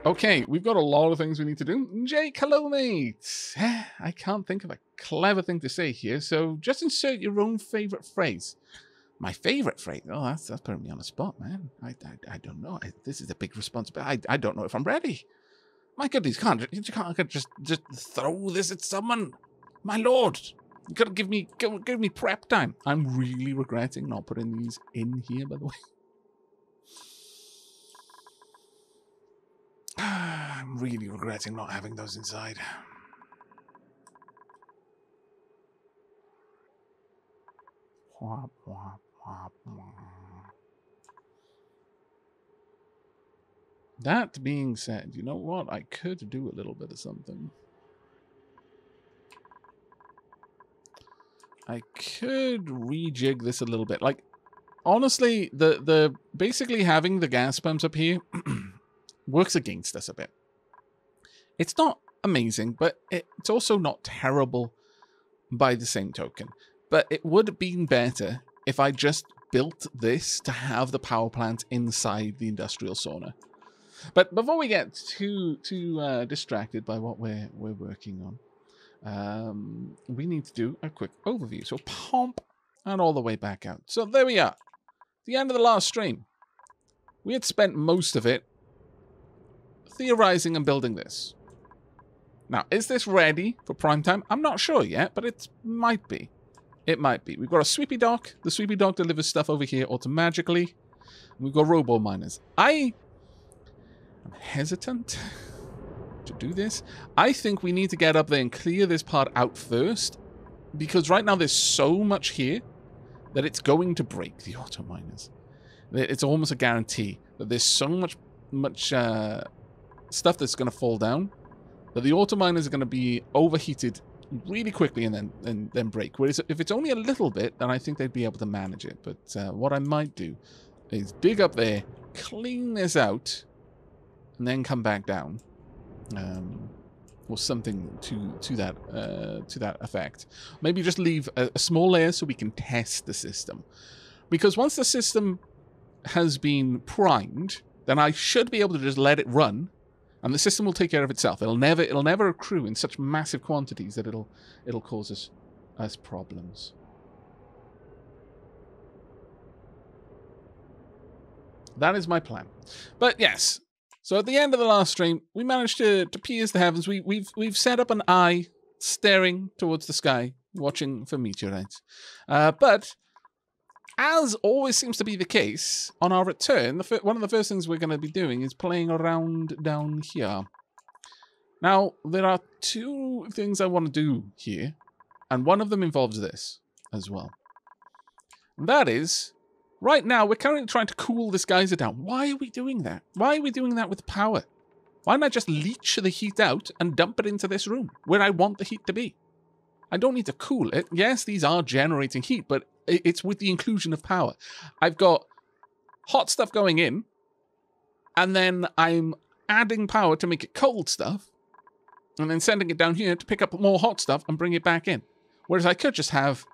Okay, we've got a lot of things we need to do. Jake, hello, mate. I can't think of a clever thing to say here, so just insert your own favorite phrase. My favorite phrase? Oh, that's putting me on the spot, man. I don't know. This is a big responsibility. I don't know if I'm ready. My goodness, you can't just throw this at someone. My lord, you gotta give me prep time. I'm really regretting not putting these in here, by the way. I'm really regretting not having those inside. Whop, whop, whop, whop. That being said, you know what? I could do a little bit of something. I could rejig this a little bit. Like, honestly, the basically having the gas pumps up here works against us a bit. It's not amazing, but it's also not terrible by the same token. But it would have been better if I just built this to have the power plant inside the industrial sauna. But before we get too distracted by what we're working on, we need to do a quick overview. So pump and all the way back out. So there we are. The end of the last stream. We had spent most of it theorizing and building this. Now, is this ready for prime time? I'm not sure yet, but it might be. It might be. We've got a sweepy dock. The sweepy dock delivers stuff over here automatically. We've got robo miners. I'm hesitant to do this. I think we need to get up there and clear this part out first, because right now there's so much here that it's going to break the auto miners. It's almost a guarantee that there's so much stuff that's going to fall down that the auto miners are going to be overheated really quickly and then break. Whereas if it's only a little bit, then I think they'd be able to manage it. But what I might do is dig up there, clean this out, and then come back down, or something to that effect. Maybe just leave a small layer so we can test the system, because once the system has been primed, then I should be able to just let it run, and the system will take care of itself. It'll never accrue in such massive quantities that it'll cause us problems. That is my plan. But yes. So at the end of the last stream, we managed to pierce the heavens. We've set up an eye staring towards the sky, watching for meteorites. But as always seems to be the case, on our return, one of the first things we're going to be doing is playing around down here. Now, there are two things I want to do here, and one of them involves this as well. And that is, right now, we're currently trying to cool this geyser down. Why are we doing that? Why are we doing that with power? Why don't I just leach the heat out and dump it into this room, where I want the heat to be? I don't need to cool it. Yes, these are generating heat, but it's with the inclusion of power. I've got hot stuff going in, and then I'm adding power to make it cold stuff, and then sending it down here to pick up more hot stuff and bring it back in. Whereas I could just have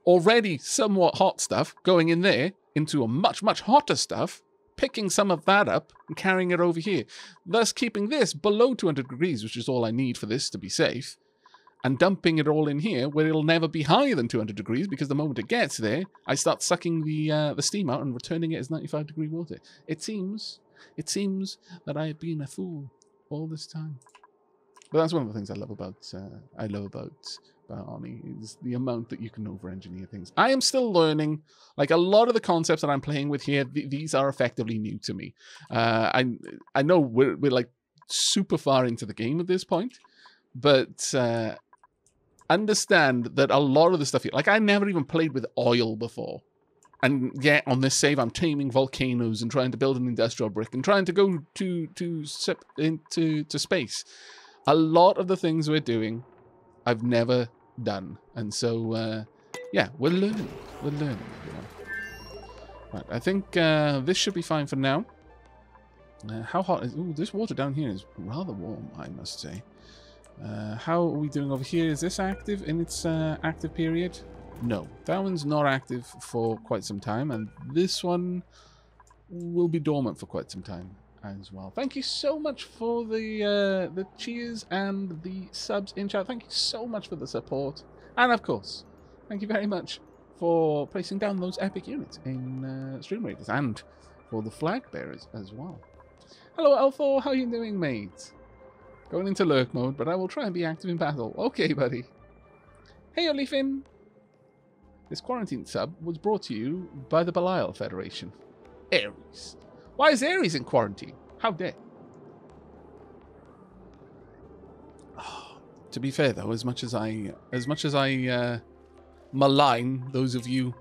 already somewhat hot stuff going in there into a much, much hotter stuff, picking some of that up and carrying it over here, thus keeping this below 200 degrees, which is all I need for this to be safe, and dumping it all in here where it'll never be higher than 200 degrees, because the moment it gets there, I start sucking the steam out and returning it as 95 degree water. It seems that I have been a fool all this time. But that's one of the things I love about Army, is the amount that you can over-engineer things. I am still learning. Like, a lot of the concepts that I'm playing with here, these are effectively new to me. I know we're like super far into the game at this point, but understand that a lot of the stuff here, like, I never even played with oil before. And yet, on this save, I'm taming volcanoes and trying to build an industrial brick and trying to go to space. A lot of the things we're doing, I've never done. And so, yeah, we're learning. We're learning. You know. Right, I think this should be fine for now. How hot is... Ooh, this water down here is rather warm, I must say. How are we doing over here? Is this active in its active period? No, that one's not active for quite some time, and this one will be dormant for quite some time. as well. Thank you so much for the cheers and the subs in chat. Thank you so much for the support. And of course, thank you very much for placing down those epic units in Stream Raiders and for the flag bearers as well. Hello, L4. How are you doing, mate? Going into lurk mode, but I will try and be active in battle. Okay, buddy. Hey, Olifin. This quarantine sub was brought to you by the Belial Federation. Ares. Why is Ares in quarantine? How dare? Oh, to be fair, though, as much as I malign those of you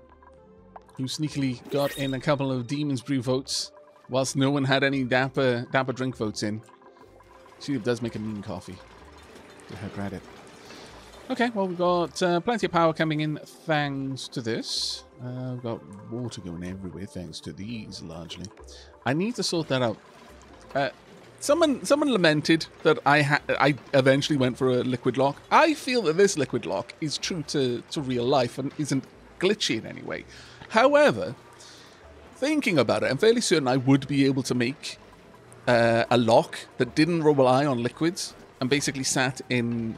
who sneakily got in a couple of Demon's Brew votes, whilst no one had any dapper drink votes in, she does make a mean coffee. To her credit. Okay, well, we've got plenty of power coming in thanks to this. We've got water going everywhere thanks to these, largely. I need to sort that out. Someone lamented that I eventually went for a liquid lock. I feel that this liquid lock is true to real life and isn't glitchy in any way. However, thinking about it, I'm fairly certain I would be able to make a lock that didn't rely on liquids and basically sat in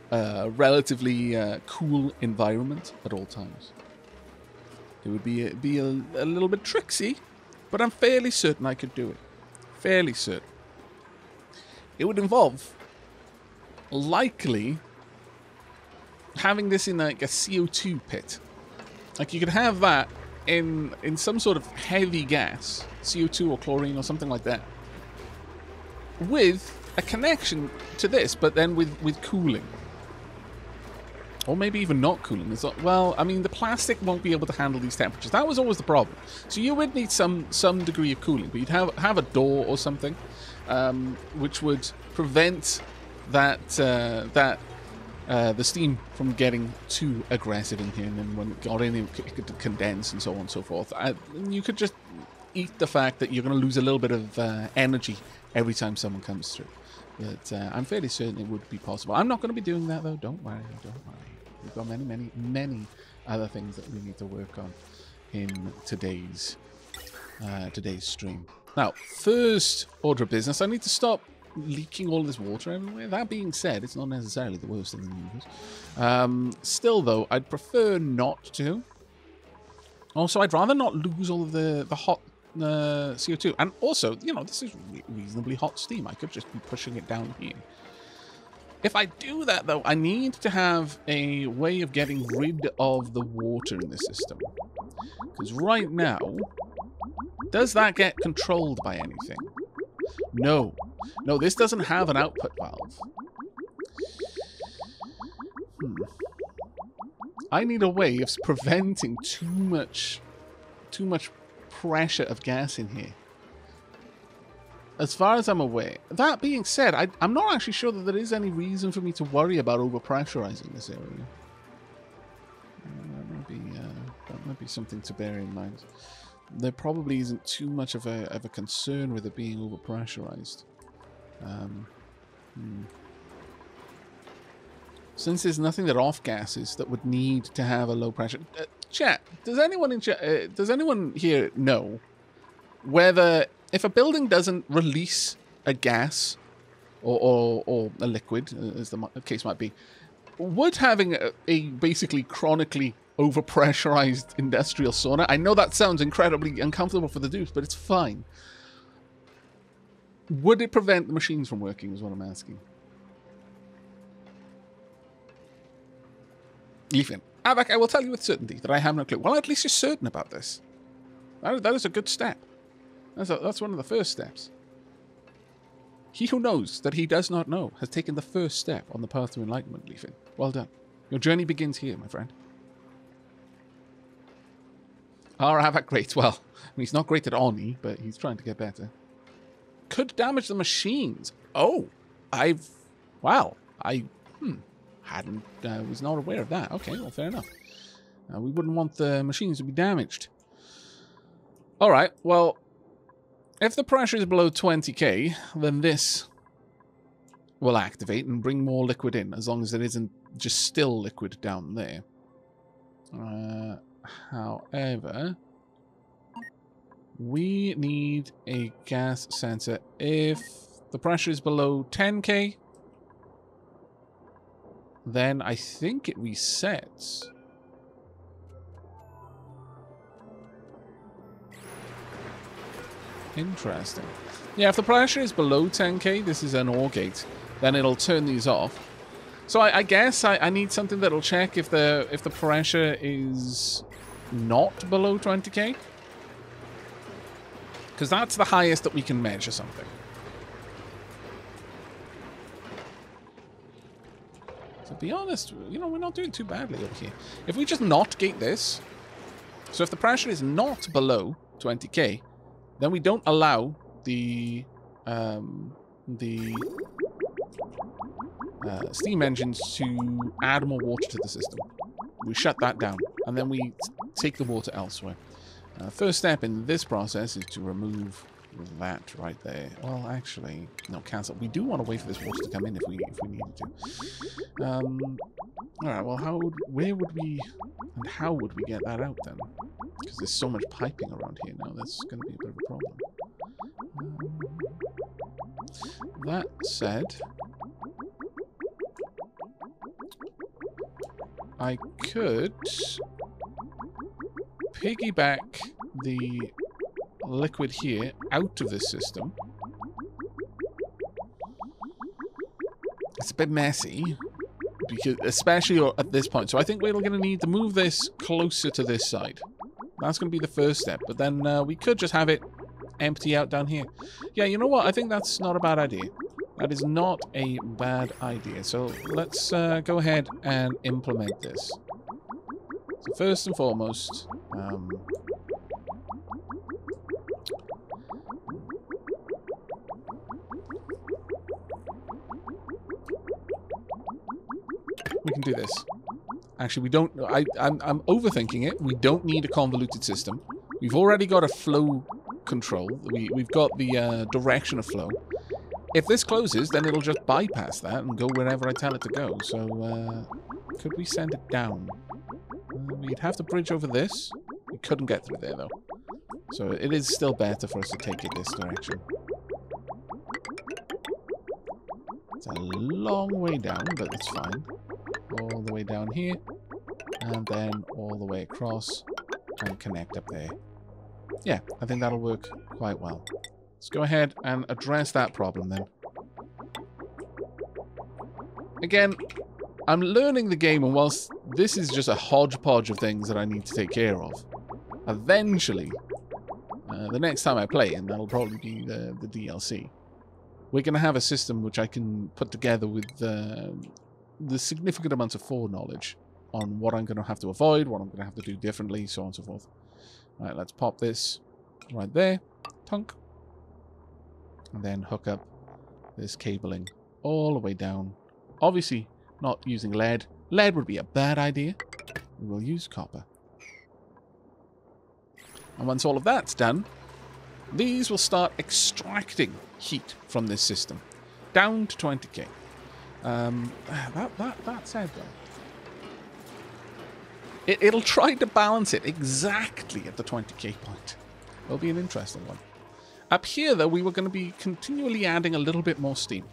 a relatively cool environment at all times. It would be a little bit tricksy, but I'm fairly certain I could do it. Fairly certain. It would involve likely having this in like a CO2 pit. Like you could have that in some sort of heavy gas, CO2 or chlorine or something like that, with a connection to this, but then with cooling. Or maybe even not cooling. It's not, well, I mean, the plastic won't be able to handle these temperatures. That was always the problem. So you would need some degree of cooling, but you'd have a door or something, which would prevent the steam from getting too aggressive in here, and then when it got in, it could condense and so on and so forth. You could just eat the fact that you're going to lose a little bit of energy every time someone comes through. But I'm fairly certain it would be possible. I'm not going to be doing that, though. Don't worry. Don't worry. We've got many other things that we need to work on in today's stream. Now, first order of business, I need to stop leaking all this water everywhere. That being said, it's not necessarily the worst thing in the universe. Still, though, I'd prefer not to. Also, I'd rather not lose all of the hot CO2. And also, you know, this is reasonably hot steam. I could just be pushing it down here. If I do that, though, I need to have a way of getting rid of the water in the system. Because right now, does that get controlled by anything? No. No, this doesn't have an output valve. I need a way of preventing too much pressure of gas in here. As far as I'm aware. That being said, I'm not actually sure that there is any reason for me to worry about overpressurizing this area. That might be something to bear in mind. There probably isn't too much of a concern with it being overpressurized. Since there's nothing that off-gases that would need to have a low pressure... chat, does anyone here know whether if a building doesn't release a gas or a liquid, as the case might be, would having a basically chronically overpressurized industrial sauna, I know that sounds incredibly uncomfortable for the dudes, but it's fine. Would it prevent the machines from working, is what I'm asking. Ethan, Avak, I will tell you with certainty that I have no clue. Well, at least you're certain about this. That is a good step. That's one of the first steps. He who knows that he does not know has taken the first step on the path to enlightenment, Leafin. Well done. Your journey begins here, my friend. Avak, great. Well, he's not great at Oni, but he's trying to get better. Could damage the machines. Oh, wow. I was not aware of that. Okay, well, fair enough. We wouldn't want the machines to be damaged. All right, well, if the pressure is below 20k, then this will activate and bring more liquid in, as long as it isn't just still liquid down there. However, We need a gas sensor. If the pressure is below 10k, then I think it resets. Interesting. Yeah, if the pressure is below 10k, this is an OR gate, then it'll turn these off. So I guess I need something that'll check if the pressure is not below 20k. Because that's the highest that we can measure something. To be honest, you know, we're not doing too badly over here. If we just not gate this, so if the pressure is not below 20k, then we don't allow the steam engines to add more water to the system. We shut that down, and then we take the water elsewhere. First step in this process is to remove that right there. Well, actually, no, cancel. We do want to wait for this water to come in if we needed to. All right. Well, where would we, and how would we get that out then? Because there's so much piping around here now. That's going to be a bit of a problem. That said, I could piggyback the liquid here out of this system. It's a bit messy, because especially at this point. So I think we're going to need to move this closer to this side. That's going to be the first step. But then we could just have it empty out down here. Yeah, you know what? I think that's not a bad idea. That is not a bad idea. So let's go ahead and implement this. So first and foremost, we can do this. Actually, we don't. I'm overthinking it. We don't need a convoluted system. We've already got a flow control. We've got the direction of flow. If this closes, then it'll just bypass that and go wherever I tell it to go. So, could we send it down? We'd have to bridge over this. We couldn't get through there, though. So it is still better for us to take it this direction. It's a long way down, but it's fine. All the way down here. And then all the way across. And connect up there. Yeah, I think that'll work quite well. Let's go ahead and address that problem then. Again, I'm learning the game, and whilst this is just a hodgepodge of things that I need to take care of, eventually, the next time I play, and that'll probably be the DLC, we're going to have a system which I can put together with the significant amounts of foreknowledge on what I'm going to have to avoid, what I'm going to have to do differently, so on and so forth. All right, let's pop this right there. Tunk. And then hook up this cabling all the way down. Obviously, not using lead. Lead would be a bad idea. We will use copper. And once all of that's done, these will start extracting heat from this system. Down to 20k. That said, though, it'll try to balance it exactly at the 20k point. It'll be an interesting one. Up here, though, we were going to be continually adding a little bit more steam.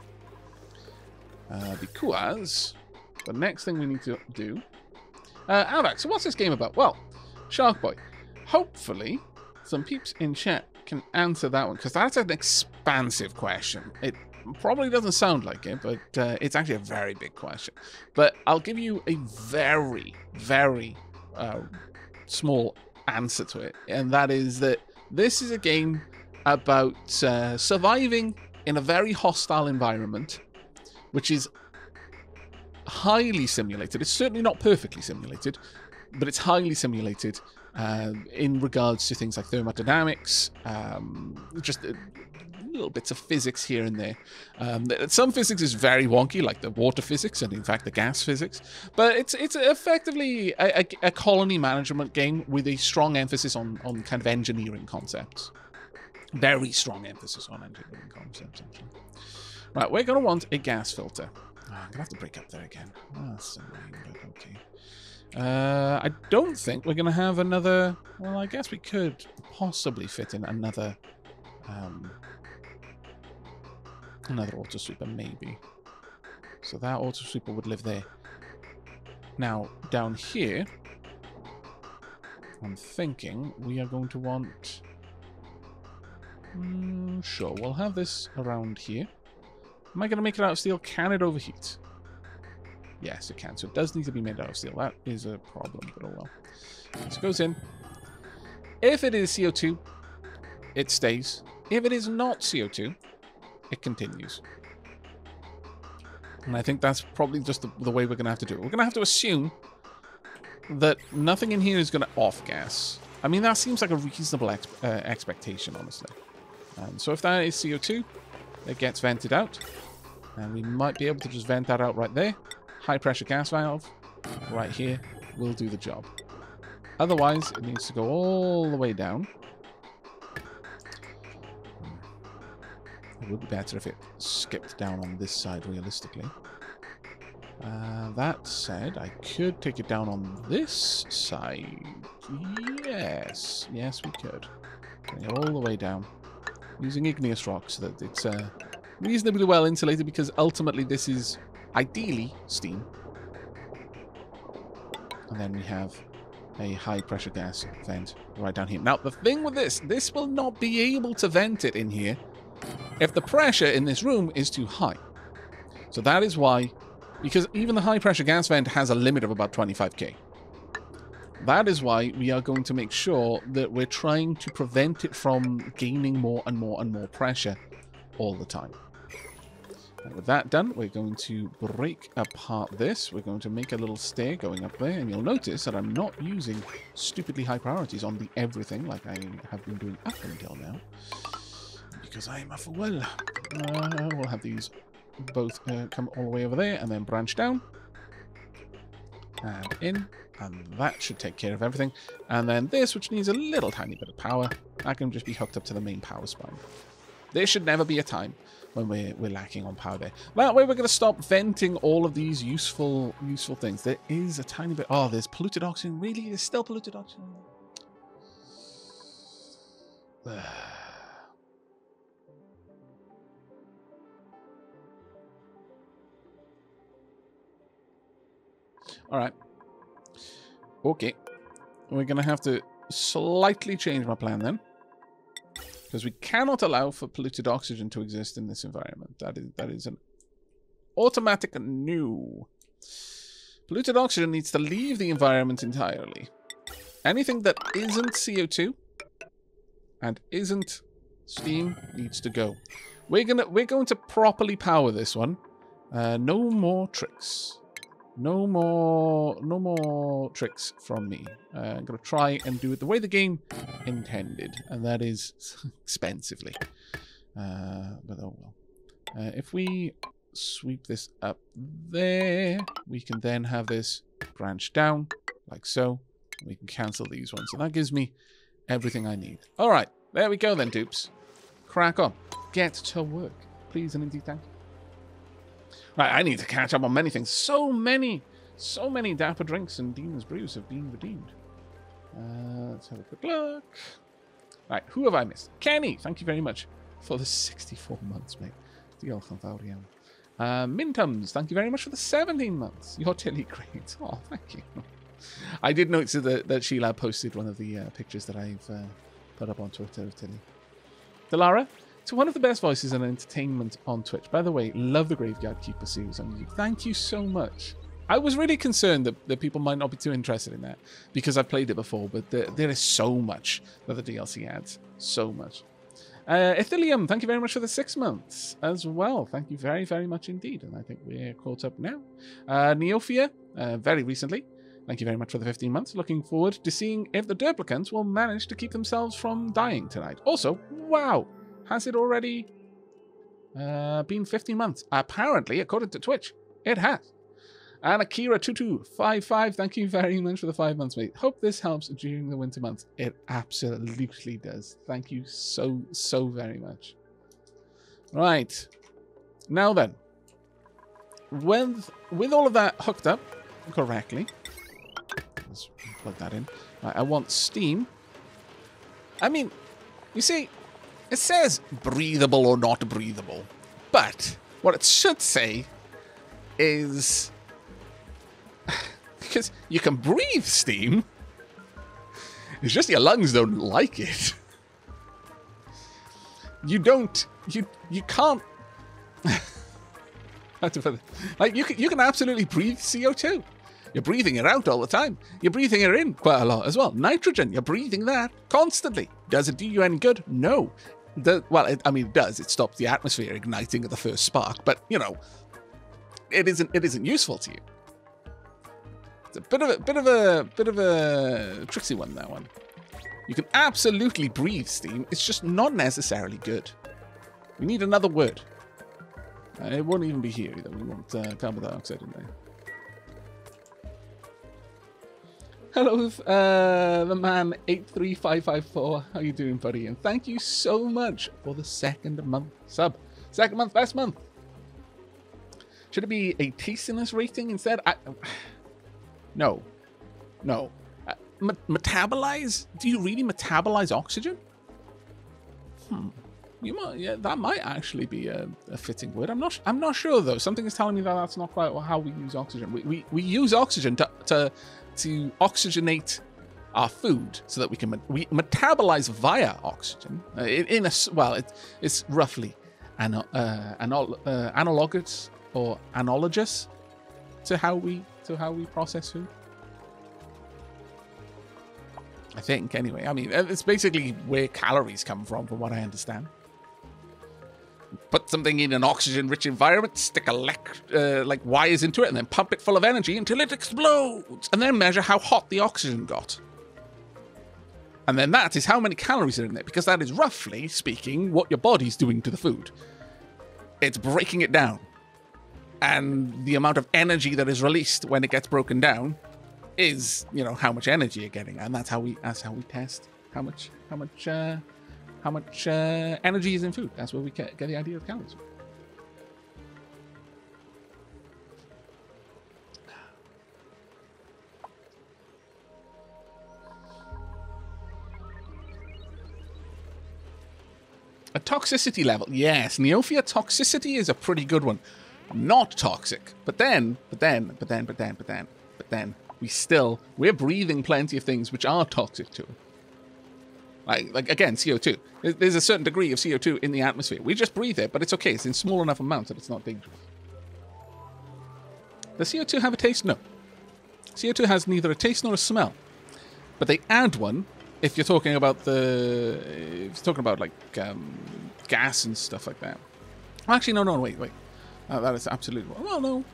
Because the next thing we need to do... Alvac, so what's this game about? Well, Shark Boy, hopefully some peeps in chat can answer that one, because that's an expansive question. It probably doesn't sound like it, but it's actually a very big question. But I'll give you a very, very small answer to it, and that is that this is a game about surviving in a very hostile environment, which is highly simulated. It's certainly not perfectly simulated, but it's highly simulated in regards to things like thermodynamics, just little bits of physics here and there. Some physics is very wonky, like the water physics and, in fact, the gas physics. But it's effectively a colony management game with a strong emphasis on kind of engineering concepts. Very strong emphasis on engineering concepts, actually. Right, we're going to want a gas filter. Oh, I'm going to have to break up there again. Oh, that's annoying, but okay. I don't think we're going to have another... Well, I guess we could possibly fit in another auto sweeper, maybe. So that auto sweeper would live there. Now, down here, I'm thinking we are going to want... sure, we'll have this around here. Am I going to make it out of steel? Can it overheat? Yes, it can. So it does need to be made out of steel. That is a problem, but oh well. This goes in. If it is CO2, it stays. If it is not CO2, it continues. And I think that's probably just the way we're going to have to do it. We're going to have to assume that nothing in here is going to off-gas. I mean, that seems like a reasonable expectation, honestly. So if that is CO2, it gets vented out. And we might be able to just vent that out right there. High pressure gas valve right here will do the job. Otherwise, it needs to go all the way down. It would be better if it skipped down on this side, realistically. That said, I could take it down on this side. Yes. Yes, we could. Bring it all the way down. Using igneous rock so that it's reasonably well insulated, because ultimately this is ideally steam. And then we have a high pressure gas vent right down here. Now, the thing with this will not be able to vent it in here if the pressure in this room is too high. So that is why, because even the high pressure gas vent has a limit of about 25k. That is why we are going to make sure that we're trying to prevent it from gaining more and more and more pressure all the time. And with that done, we're going to break apart this. We're going to make a little stair going up there, and you'll notice that I'm not using stupidly high priorities on the everything like I have been doing up until now. Because I'm a fool. We'll have these both come all the way over there and then branch down. And in. And that should take care of everything. And then this, which needs a little tiny bit of power, that can just be hooked up to the main power spine. There should never be a time when we're lacking on power there. That way we're going to stop venting all of these useful things. There is a tiny bit... Oh, there's polluted oxygen. Really? There's still polluted oxygen? Alright. Okay. We're going to have to slightly change my plan then. Because we cannot allow for polluted oxygen to exist in this environment. That is an automatic no. Polluted oxygen needs to leave the environment entirely. Anything that isn't CO2 and isn't steam needs to go. We're going to properly power this one. No more tricks. No more tricks from me. I'm going to try and do it the way the game intended, and that is expensively. But oh well. If we sweep this up there, we can then have this branch down, like so. We can cancel these ones, so that gives me everything I need. All right, there we go then, dupes. Crack on. Get to work. Please and indeed thank you. Right, I need to catch up on many things. So many Dapper drinks and Demon's brews have been redeemed. Let's have a quick look. Right, who have I missed? Kenny, thank you very much for the 64 months, mate. Diolch yn fawr iawn. Mintums, thank you very much for the 17 months. You're Tilly great. Oh, thank you. I did notice that Sheila posted one of the pictures that I've put up on Twitter of Tilly. Delara, to one of the best voices in entertainment on Twitch. By the way, love the Graveyard Keeper series on YouTube. Thank you so much. I was really concerned that people might not be too interested in that because I've played it before, but there is so much that the DLC adds. So much. Ethilium, thank you very much for the 6 months as well. Thank you very, very much indeed. And I think we're caught up now. Neophia, very recently. Thank you very much for the 15 months. Looking forward to seeing if the Durplicants will manage to keep themselves from dying tonight. Also, wow. Has it already been 15 months? Apparently, according to Twitch, it has. And Akira2255, thank you very much for the 5 months, mate. Hope this helps during the winter months. It absolutely does. Thank you so, so very much. Right. Now then, with all of that hooked up correctly, plug that in. I want steam. I mean, you see, it says breathable or not breathable. But what it should say is... because you can breathe steam. It's just your lungs don't like it. You can't... like, you can absolutely breathe CO2. You're breathing it out all the time. You're breathing it in quite a lot as well. Nitrogen, you're breathing that constantly. Does it do you any good? No. It does. It stops the atmosphere igniting at the first spark, but you know, it isn't useful to you. It's a bit of a tricksy one, that one. You can absolutely breathe steam. It's just not necessarily good. We need another word. It won't even be here either. We want carbon dioxide in there. Hello, the man 83554. How you doing, buddy? And thank you so much for the second month sub. Second month, best month. Should it be a tastiness rating instead? No. Metabolize? Do you really metabolize oxygen? You might, yeah, that might actually be a fitting word. I'm not sure though. Something is telling me that that's not quite how we use oxygen. We use oxygen to oxygenate our food so that we metabolize via oxygen. It's roughly analogous or analogous to how we process food. I think, anyway. I mean, it's basically where calories come from what I understand. Put something in an oxygen-rich environment, stick like wires into it, and then pump it full of energy until it explodes, and then measure how hot the oxygen got. And then that is how many calories are in there, because that is, roughly speaking, what your body's doing to the food. It's breaking it down. And the amount of energy that is released when it gets broken down is, you know, how much energy you're getting, and that's how we test how much energy is in food. That's where we get the idea of calories. A toxicity level. Yes, Neophia toxicity is a pretty good one. Not toxic. But then, we're breathing plenty of things which are toxic to it. Like again, CO2. There's a certain degree of CO2 in the atmosphere. We just breathe it, but it's okay. It's in small enough amounts that it's not dangerous. Does CO2 have a taste? No. CO2 has neither a taste nor a smell. But they add one if you're talking about gas and stuff like that. Actually, no, wait. That is absolutely... Well, no.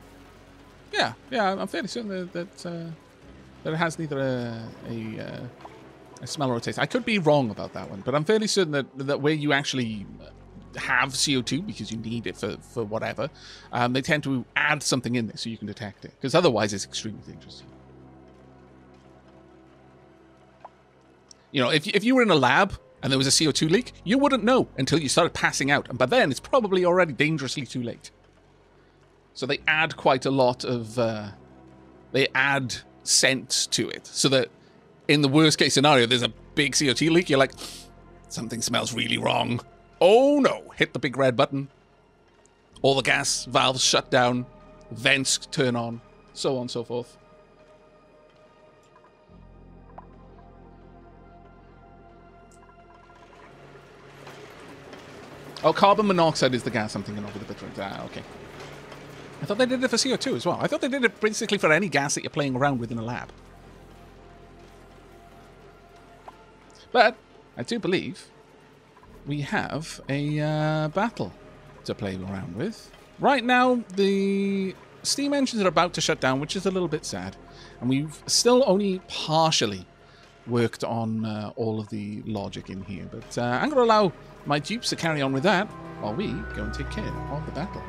Yeah, I'm fairly certain that it has neither a smell or a taste. I could be wrong about that one, but I'm fairly certain that where you actually have CO2 because you need it for whatever, they tend to add something in there so you can detect it, because otherwise it's extremely dangerous. You know, if you were in a lab and there was a CO2 leak, you wouldn't know until you started passing out, and by then it's probably already dangerously too late. So they add quite a lot of... they add scent to it, so that in the worst case scenario, there's a big CO2 leak, you're like, something smells really wrong. Oh no, hit the big red button. All the gas valves shut down, vents turn on, so on and so forth. Oh, carbon monoxide is the gas I'm thinking of with the bitter. Ah, okay. I thought they did it for CO2 as well. I thought they did it basically for any gas that you're playing around with in a lab. But I do believe we have a battle to play around with. Right now, the steam engines are about to shut down, which is a little bit sad. And we've still only partially worked on all of the logic in here. But I'm going to allow my dupes to carry on with that while we go and take care of the battle.